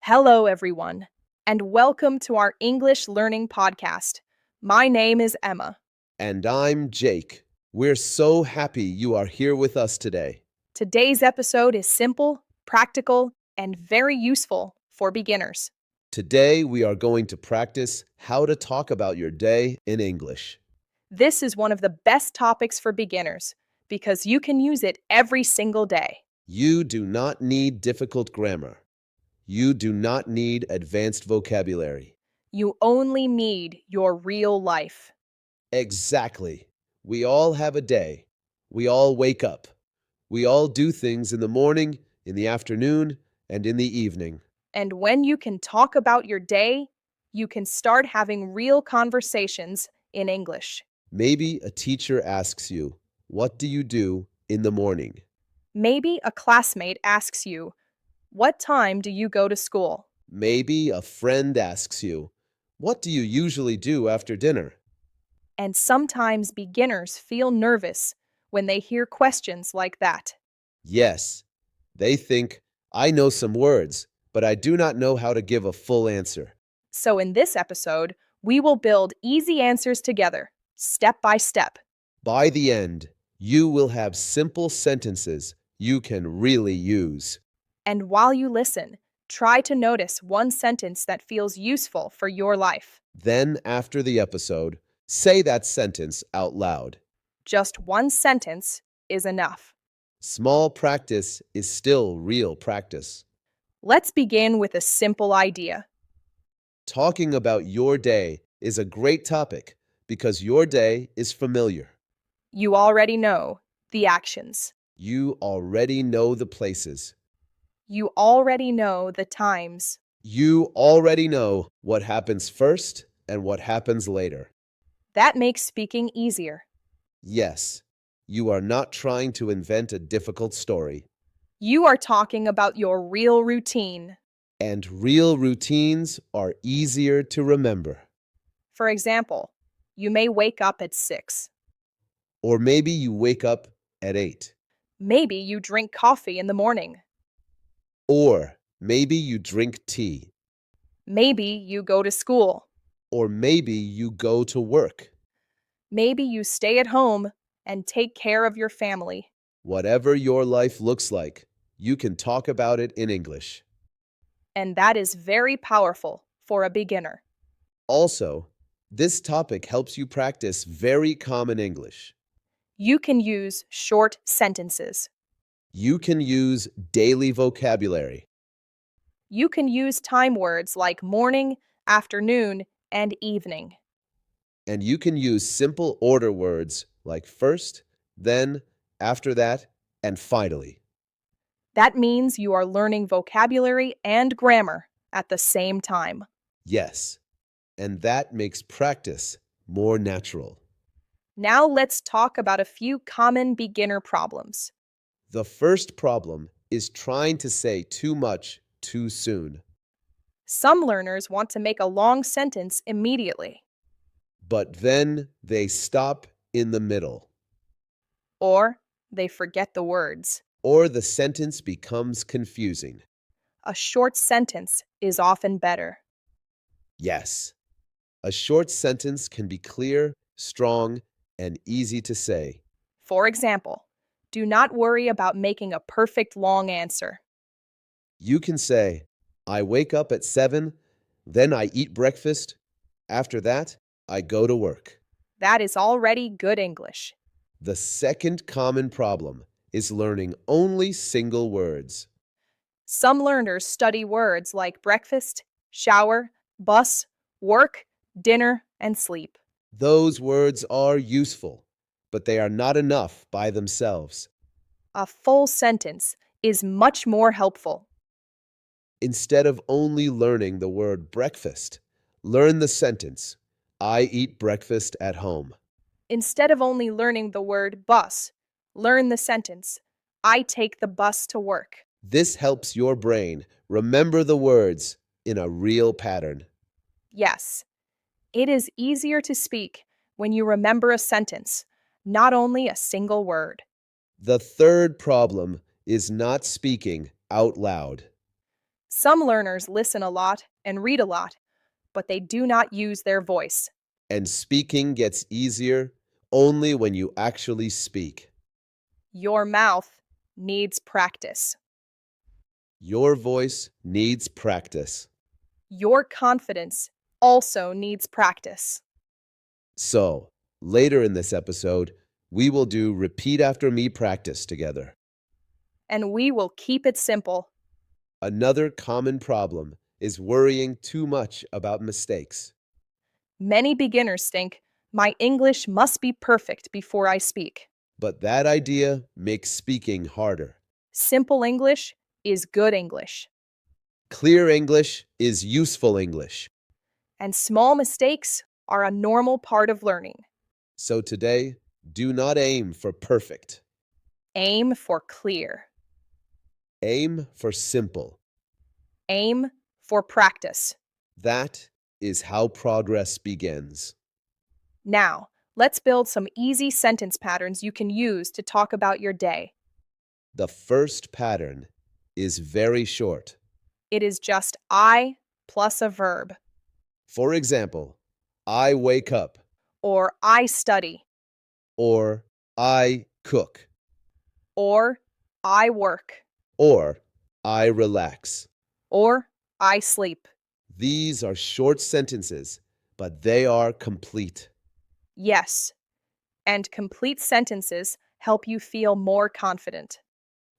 Hello, everyone, and welcome to our English Learning Podcast. My name is Emma. And I'm Jake. We're so happy you are here with us today. Today's episode is simple, practical, and very useful for beginners. Today, we are going to practice how to talk about your day in English. This is one of the best topics for beginners because you can use it every single day. You do not need difficult grammar. You do not need advanced vocabulary. You only need your real life. Exactly. We all have a day. We all wake up. We all do things in the morning, in the afternoon, and in the evening. And when you can talk about your day, you can start having real conversations in English. Maybe a teacher asks you, "What do you do in the morning?" Maybe a classmate asks you, "What time do you go to school?" Maybe a friend asks you, "What do you usually do after dinner?" And sometimes beginners feel nervous when they hear questions like that. Yes, they think, "I know some words, but I do not know how to give a full answer." So in this episode, we will build easy answers together, step by step. By the end, you will have simple sentences you can really use. And while you listen, try to notice one sentence that feels useful for your life. Then, after the episode, say that sentence out loud. Just one sentence is enough. Small practice is still real practice. Let's begin with a simple idea. Talking about your day is a great topic because your day is familiar. You already know the actions. You already know the places. You already know the times. You already know what happens first and what happens later. That makes speaking easier. Yes, you are not trying to invent a difficult story. You are talking about your real routine. And real routines are easier to remember. For example, you may wake up at 6. Or maybe you wake up at 8. Maybe you drink coffee in the morning. Or maybe you drink tea. Maybe you go to school. Or maybe you go to work. Maybe you stay at home and take care of your family. Whatever your life looks like, you can talk about it in English. And that is very powerful for a beginner. Also, this topic helps you practice very common English. You can use short sentences. You can use daily vocabulary. You can use time words like morning, afternoon, and evening. And you can use simple order words like first, then, after that, and finally. That means you are learning vocabulary and grammar at the same time. Yes, and that makes practice more natural. Now let's talk about a few common beginner problems. The first problem is trying to say too much too soon. Some learners want to make a long sentence immediately, But then they stop in the middle, or they forget the words. or the sentence becomes confusing. A short sentence is often better. Yes, a short sentence can be clear, strong, and easy to say. For example, do not worry about making a perfect long answer. You can say, "I wake up at 7, then I eat breakfast. After that, I go to work." That is already good English. The second common problem is learning only single words. Some learners study words like breakfast, shower, bus, work, dinner, and sleep. Those words are useful, but they are not enough by themselves. A full sentence is much more helpful. Instead of only learning the word breakfast, learn the sentence, "I eat breakfast at home." Instead of only learning the word bus, learn the sentence, "I take the bus to work." This helps your brain remember the words in a real pattern. Yes, it is easier to speak when you remember a sentence, not only a single word. The third problem is not speaking out loud. Some learners listen a lot and read a lot, but they do not use their voice. And speaking gets easier only when you actually speak. Your mouth needs practice. Your voice needs practice. Your confidence also needs practice. So, later in this episode, we will do repeat after me practice together. And we will keep it simple. Another common problem is worrying too much about mistakes. Many beginners think, my English must be perfect before I speak. But that idea makes speaking harder. Simple English is good English. Clear English is useful English. And small mistakes are a normal part of learning. So today, do not aim for perfect. Aim for clear. Aim for simple. Aim for practice. That is how progress begins. Now, let's build some easy sentence patterns you can use to talk about your day. The first pattern is very short. It is just I plus a verb. For example, I wake up, Or I study. or I cook, Or I work. or I relax. Or I sleep. These are short sentences, but they are complete. Yes. And complete sentences help you feel more confident.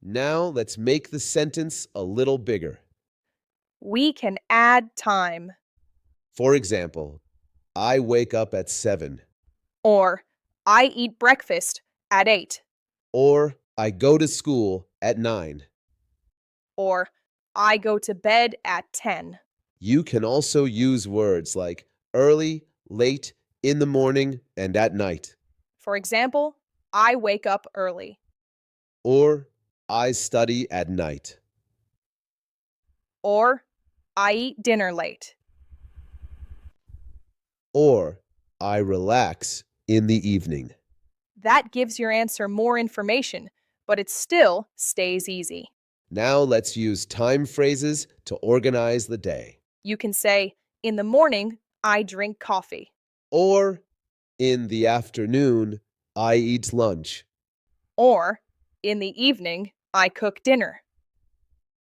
Now let's make the sentence a little bigger. We can add time. For example, I wake up at 7, Or I eat breakfast at 8. or I go to school at 9. Or I go to bed at 10. You can also use words like early, late, in the morning, and at night. For example, I wake up early. Or I study at night. Or I eat dinner late. Or I relax in the evening. That gives your answer more information, but it still stays easy. Now let's use time phrases to organize the day. You can say, in the morning, I drink coffee. Or in the afternoon, I eat lunch. Or in the evening, I cook dinner.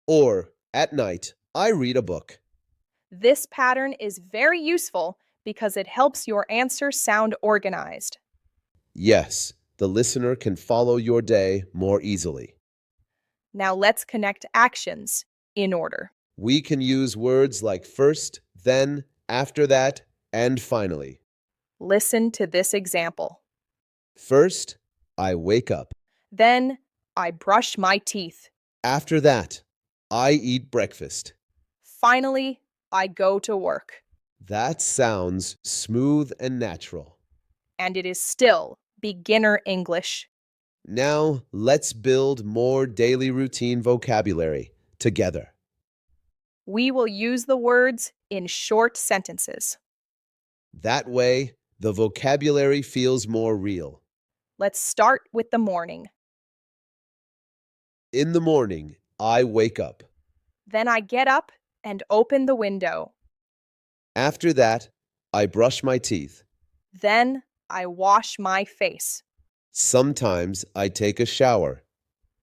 Or at night, I read a book. This pattern is very useful because it helps your answer sound organized. Yes, the listener can follow your day more easily. Now let's connect actions in order. We can use words like first, then, after that, and finally. Listen to this example. First, I wake up. Then I brush my teeth. After that, I eat breakfast. Finally, I go to work. That sounds smooth and natural. And it is still beginner English. Now, let's build more daily routine vocabulary together. We will use the words in short sentences. That way, the vocabulary feels more real. Let's start with the morning. In the morning, I wake up. Then I get up and open the window. After that, I brush my teeth. Then I wash my face. Sometimes I take a shower.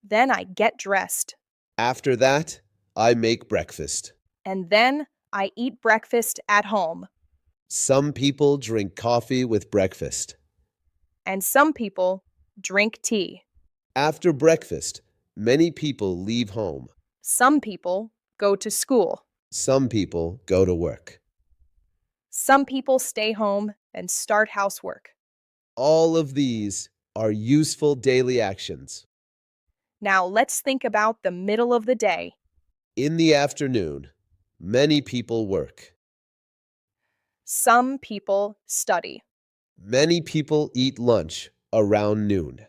Then I get dressed. After that, I make breakfast. And then I eat breakfast at home. Some people drink coffee with breakfast. And some people drink tea. After breakfast, many people leave home. Some people go to school. Some people go to work. Some people stay home and start housework. All of these are useful daily actions. Now let's think about the middle of the day. In the afternoon, many people work. Some people study. Many people eat lunch around noon.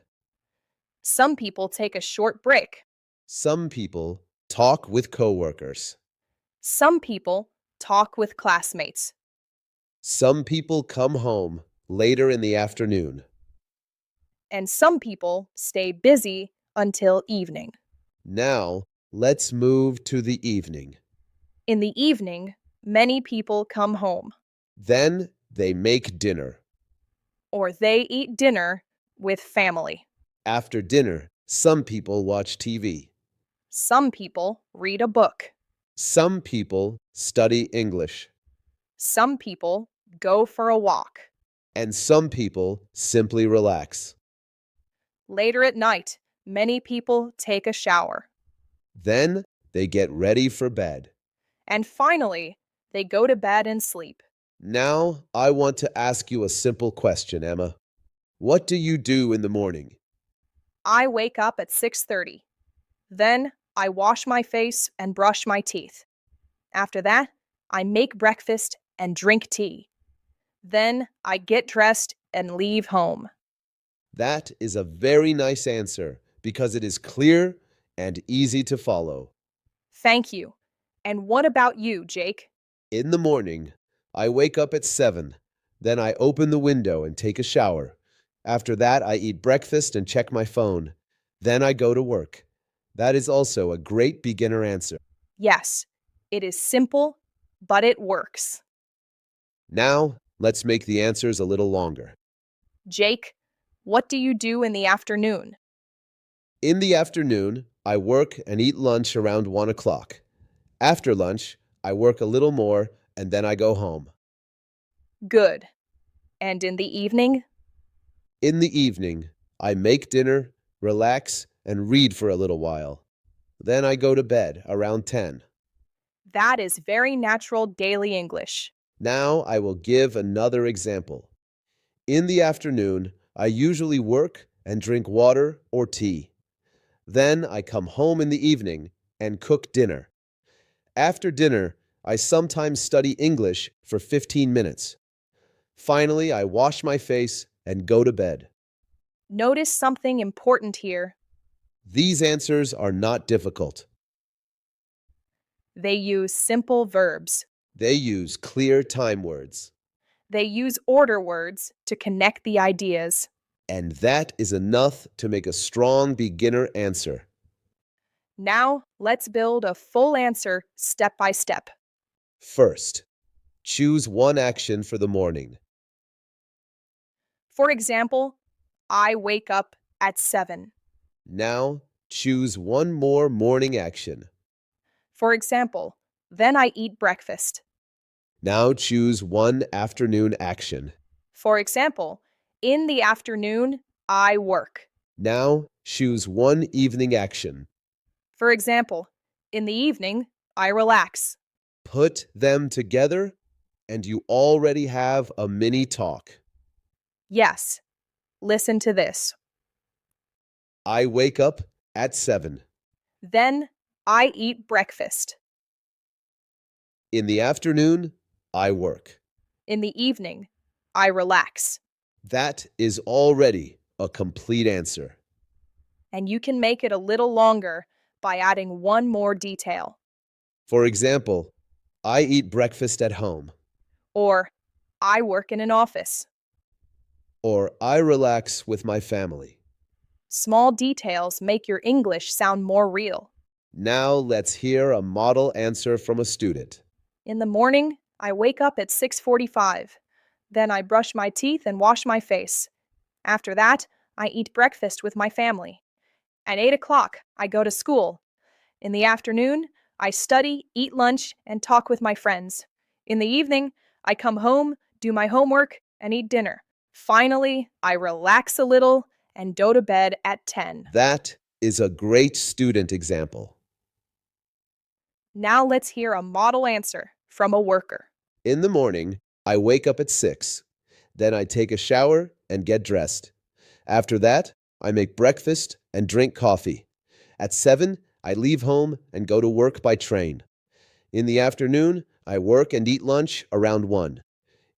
Some people take a short break. Some people talk with coworkers. Some people talk with classmates. Some people come home later in the afternoon. And some people stay busy until evening. Now, let's move to the evening. In the evening, many people come home, Then they make dinner. or they eat dinner with family. After dinner, some people watch TV. Some people read a book. Some people study English. Some people go for a walk. And some people simply relax. Later at night, many people take a shower. Then they get ready for bed. And finally, they go to bed and sleep. Now, I want to ask you a simple question, Emma. What do you do in the morning? I wake up at 6:30. Then I wash my face and brush my teeth. After that, I make breakfast and drink tea. Then I get dressed and leave home. That is a very nice answer because it is clear and easy to follow. Thank you. And what about you, Jake? In the morning, I wake up at 7. Then I open the window and take a shower. After that, I eat breakfast and check my phone. Then I go to work. That is also a great beginner answer. Yes, it is simple, but it works. Now, let's make the answers a little longer. Jake, what do you do in the afternoon? In the afternoon, I work and eat lunch around 1 o'clock. After lunch, I work a little more and then I go home. Good. And in the evening? In the evening, I make dinner, relax, and read for a little while. Then I go to bed around 10. That is very natural daily English. Now I will give another example. In the afternoon, I usually work and drink water or tea. Then I come home in the evening and cook dinner. After dinner, I sometimes study English for 15 minutes. Finally, I wash my face and go to bed. Notice something important here. These answers are not difficult. They use simple verbs. They use clear time words. They use order words to connect the ideas. And that is enough to make a strong beginner answer. Now, let's build a full answer step by step. First, choose one action for the morning. For example, I wake up at 7. Now, choose one more morning action. For example, then I eat breakfast. Now choose one afternoon action. For example, in the afternoon, I work. Now choose one evening action. For example, in the evening, I relax. Put them together, and you already have a mini talk. Yes. Listen to this. I wake up at 7. Then I eat breakfast. In the afternoon, I work. In the evening, I relax. That is already a complete answer. And you can make it a little longer by adding one more detail. For example, I eat breakfast at home. Or, I work in an office. Or I relax with my family. Small details make your English sound more real. Now let's hear a model answer from a student. In the morning, I wake up at 6:45. Then I brush my teeth and wash my face. After that, I eat breakfast with my family. At 8 o'clock, I go to school. In the afternoon, I study, eat lunch, and talk with my friends. In the evening, I come home, do my homework, and eat dinner. Finally, I relax a little and go to bed at 10. That is a great student example. Now let's hear a model answer from a worker. In the morning, I wake up at 6. Then I take a shower and get dressed. After that, I make breakfast and drink coffee. At 7, I leave home and go to work by train. In the afternoon, I work and eat lunch around 1.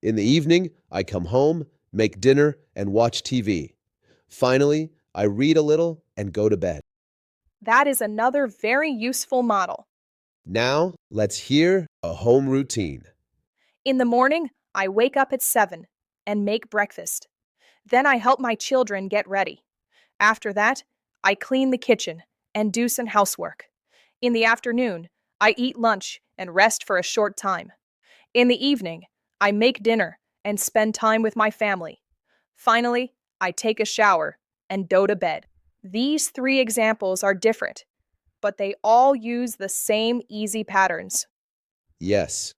In the evening, I come home, make dinner, and watch TV. Finally, I read a little and go to bed. That is another very useful model. Now, let's hear a home routine. In the morning, I wake up at 7 and make breakfast. Then I help my children get ready. After that, I clean the kitchen and do some housework. In the afternoon, I eat lunch and rest for a short time. In the evening, I make dinner and spend time with my family. Finally, I take a shower and go to bed. These three examples are different, but they all use the same easy patterns. Yes,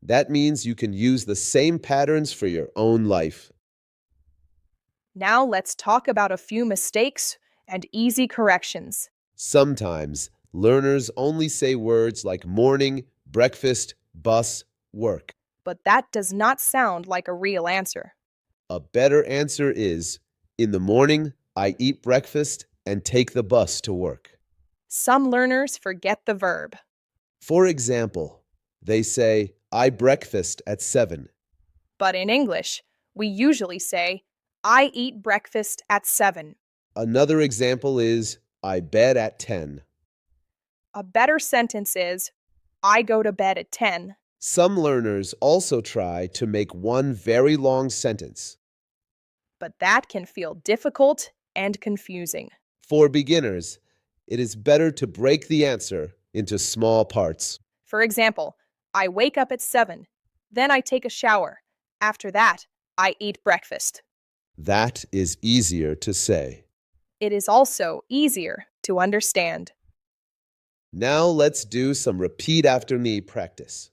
that means you can use the same patterns for your own life. Now let's talk about a few mistakes and easy corrections. Sometimes learners only say words like morning, breakfast, bus, work. But that does not sound like a real answer. A better answer is, in the morning, I eat breakfast and take the bus to work. Some learners forget the verb. For example, they say, I breakfast at 7. But in English, we usually say, I eat breakfast at 7. Another example is, I bed at 10. A better sentence is, I go to bed at 10. Some learners also try to make one very long sentence. But that can feel difficult and confusing. For beginners, it is better to break the answer into small parts. For example, I wake up at 7. Then I take a shower. After that, I eat breakfast. That is easier to say. It is also easier to understand. Now let's do some repeat after me practice.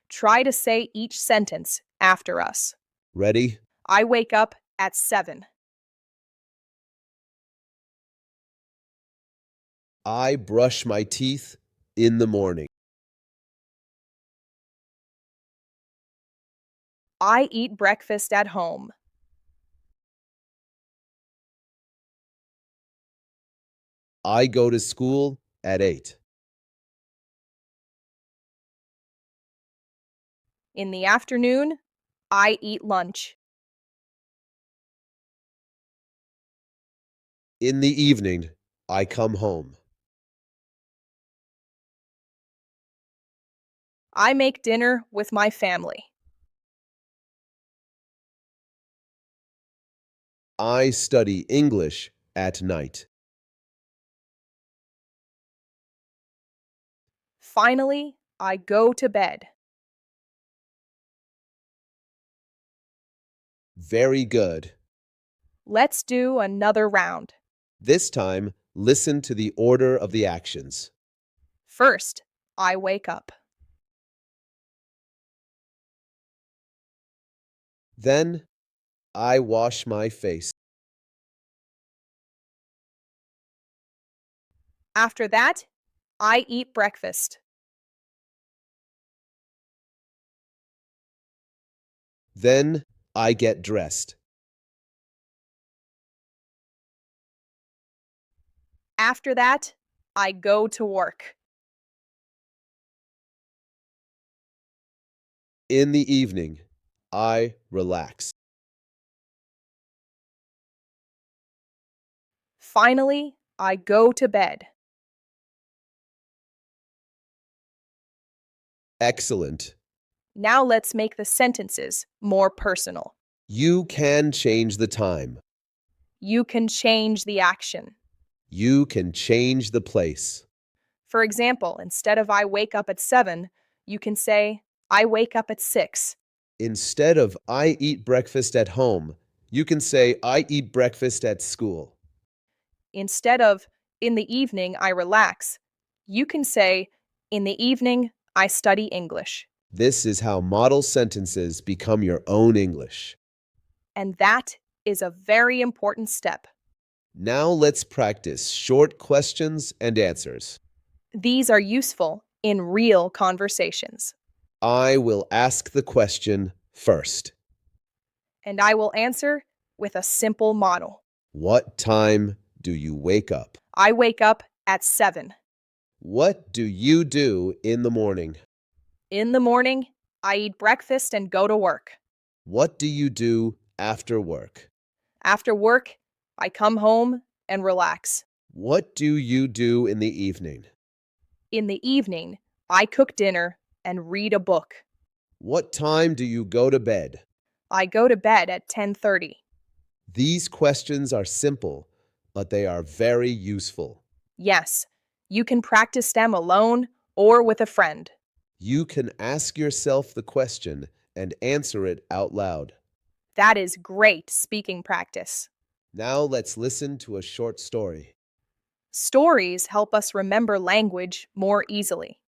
Try to say each sentence after us. Ready? I wake up at 7. I brush my teeth in the morning. I eat breakfast at home. I go to school at 8. In the afternoon, I eat lunch. In the evening, I come home. I make dinner with my family. I study English at night. Finally, I go to bed. Very good. Let's do another round. This time, listen to the order of the actions. First, I wake up. Then, I wash my face. After that, I eat breakfast. Then, I get dressed. After that, I go to work. In the evening, I relax. Finally, I go to bed. Excellent. Now let's make the sentences more personal. You can change the time. You can change the action. You can change the place. For example, instead of I wake up at 7, you can say, I wake up at 6. Instead of I eat breakfast at home, you can say I eat breakfast at school. Instead of in the evening, I relax, you can say, in the evening, I study English. This is how model sentences become your own English. And that is a very important step. Now let's practice short questions and answers. These are useful in real conversations. I will ask the question first. And I will answer with a simple model. What time do you wake up? I wake up at 7. What do you do in the morning? In the morning, I eat breakfast and go to work. What do you do after work? After work, I come home and relax. What do you do in the evening? In the evening, I cook dinner and read a book. What time do you go to bed? I go to bed at 10:30. These questions are simple, but they are very useful. Yes, you can practice them alone or with a friend. You can ask yourself the question and answer it out loud. That is great speaking practice. Now let's listen to a short story. Stories help us remember language more easily.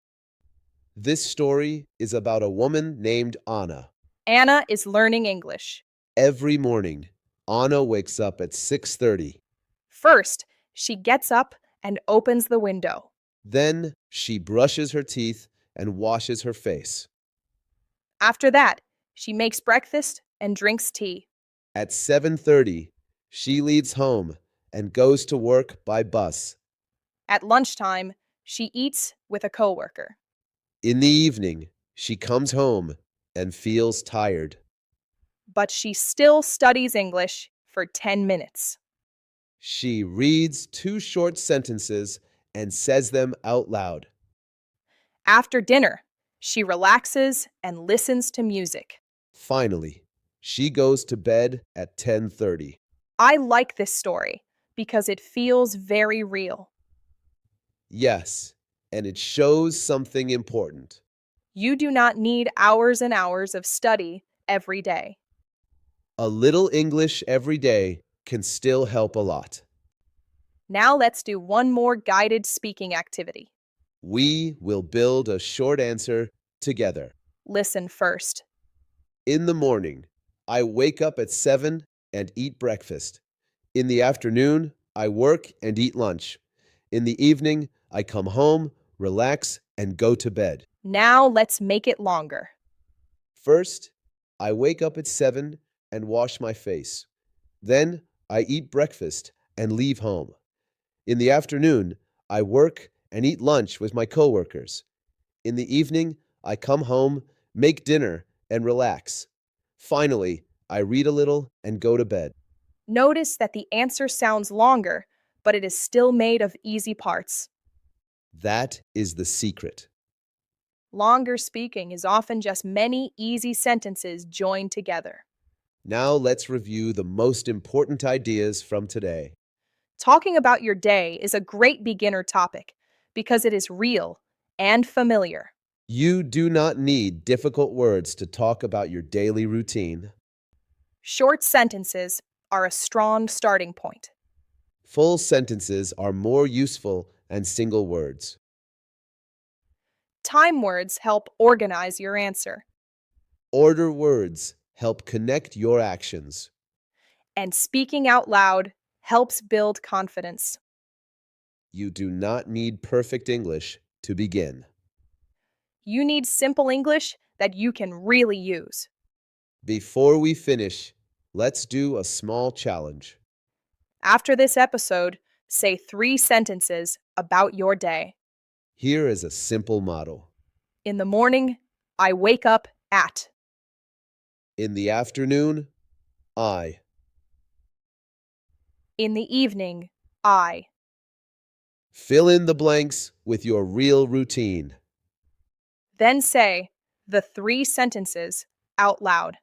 This story is about a woman named Anna. Anna is learning English. Every morning, Anna wakes up at 6:30. First, she gets up and opens the window. Then she brushes her teeth and washes her face. After that, she makes breakfast and drinks tea. At 7:30, she leaves home and goes to work by bus. At lunchtime, she eats with a coworker. In the evening, she comes home and feels tired. But she still studies English for 10 minutes. She reads 2 short sentences and says them out loud. After dinner, she relaxes and listens to music. Finally, she goes to bed at 10:30. I like this story because it feels very real. Yes, and it shows something important. You do not need hours and hours of study every day. A little English every day can still help a lot. Now let's do one more guided speaking activity. We will build a short answer together. Listen first. In the morning, I wake up at 7 and eat breakfast. In the afternoon, I work and eat lunch. In the evening, I come home, relax, and go to bed. Now let's make it longer. First, I wake up at 7 and wash my face. Then, I eat breakfast and leave home. In the afternoon, I work and eat lunch with my coworkers. In the evening, I come home, make dinner, and relax. Finally, I read a little and go to bed. Notice that the answer sounds longer, but it is still made of easy parts. That is the secret. Longer speaking is often just many easy sentences joined together. Now let's review the most important ideas from today. Talking about your day is a great beginner topic because it is real and familiar. You do not need difficult words to talk about your daily routine. Short sentences are a strong starting point. Full sentences are more useful than single words. Time words help organize your answer, Order words help connect your actions. and speaking out loud helps build confidence. You do not need perfect English to begin. You need simple English that you can really use. Before we finish, let's do a small challenge. After this episode, say 3 sentences about your day. Here is a simple model. In the morning, I wake up at. In the afternoon, I. In the evening, I. Fill in the blanks with your real routine. Then say the 3 sentences out loud.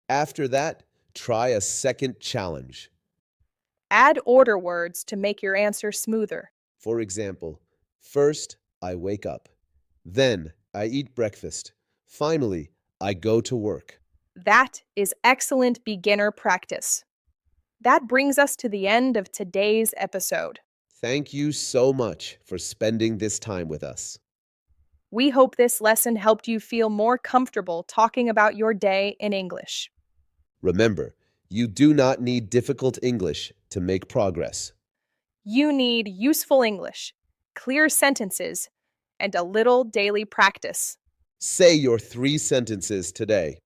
After that, try a second challenge. Add order words to make your answer smoother. For example, first, I wake up. Then, I eat breakfast. Finally, I go to work. That is excellent beginner practice. That brings us to the end of today's episode. Thank you so much for spending this time with us. We hope this lesson helped you feel more comfortable talking about your day in English. Remember, you do not need difficult English to make progress. You need useful English, clear sentences, and a little daily practice. Say your 3 sentences today.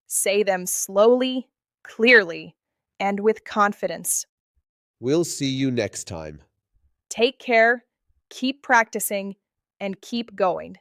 Say them slowly, clearly, and with confidence. We'll see you next time. Take care, keep practicing, and keep going.